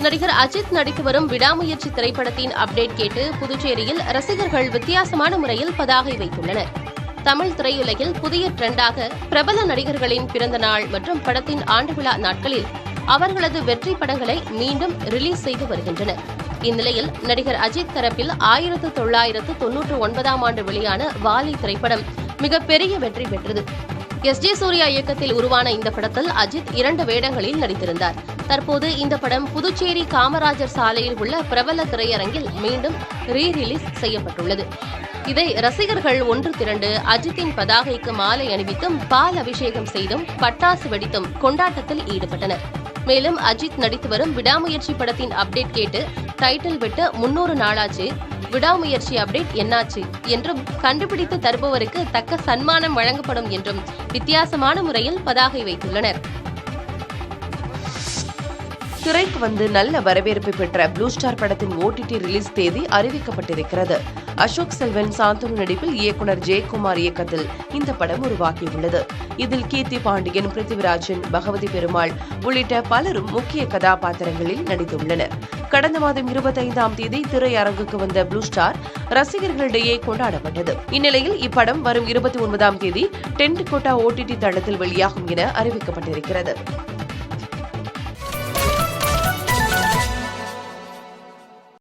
நடிகர் அஜித் நடித்து வரும் விடாமுயற்சி திரைப்படத்தின் அப்டேட் கேட்டு புதுச்சேரியில் ரசிகர்கள் வித்தியாசமான முறையில் பதாகை வைத்துள்ளனர். தமிழ் திரையுலகில் புதிய ட்ரெண்டாக பிரபல நடிகர்களின் பிறந்த நாள் மற்றும் படத்தின் ஆண்டு விழா நாட்களில் அவர்களது வெற்றி படங்களை மீண்டும் ரிலீஸ் செய்து வருகின்றனர். இந்நிலையில் நடிகர் அஜித் தரப்பில் 1999ஆம் ஆண்டு வெளியான வாலி திரைப்படம் மிகப்பெரிய வெற்றி பெற்றது. எஸ். ஜே. சூர்யா இயக்கத்தில் உருவான இந்த படத்தில் அஜித் 2 வேடங்களில் நடித்திருந்தார். தற்போது இந்த படம் புதுச்சேரி காமராஜர் சாலையில் உள்ள பிரபல திரையரங்கில் மீண்டும் ரீ-ரிலீஸ் செய்யப்பட்டுள்ளது. இதை ரசிகர்கள் ஒன்று திரண்டு அஜித்தின் பதாகைக்கு மாலை அணிவித்தும் பால் அபிஷேகம் செய்தும் பட்டாசு வெடித்தும் கொண்டாட்டத்தில் ஈடுபட்டனர். மேலும் அஜித் நடித்து வரும் விடாமுயற்சி படத்தின் அப்டேட் கேட்டு டைட்டில் விட்டு 300 நாளாச்சு, விடாமுயற்சி அப்டேட் என்னாச்சு என்றும் கண்டுபிடித்து தருபவருக்கு தக்க சன்மானம் வழங்கப்படும் என்றும் வித்தியாசமான முறையில் பதாகை வைத்துள்ளனர். திரைக்கு வந்து நல்ல வரவேற்பை பெற்ற ப்ளூ ஸ்டார் படத்தின் OTT ரிலீஸ் தேதி அறிவிக்கப்பட்டிருக்கிறது. அசோக் செல்வன், சாந்தனு நடிப்பில் இயக்குனர் ஜெயக்குமார் இயக்கத்தில் இந்த படம் உருவாகியுள்ளது. இதில் கீர்த்தி பாண்டியன், பிருத்திவிராஜன், பகவதி பெருமாள் உள்ளிட்ட பலரும் முக்கிய கதாபாத்திரங்களில் நடித்துள்ளனர். கடந்த மாதம் 25ஆம் தேதி திரையரங்குக்கு வந்த ப்ளூ ஸ்டார் ரசிகர்களிடையே கொண்டாடப்பட்டது. இந்நிலையில் இப்படம் வரும் 29ஆம் தேதி டென்ட் கோட்டா OTT தளத்தில் வெளியாகும் என அறிவிக்கப்பட்டிருக்கிறது.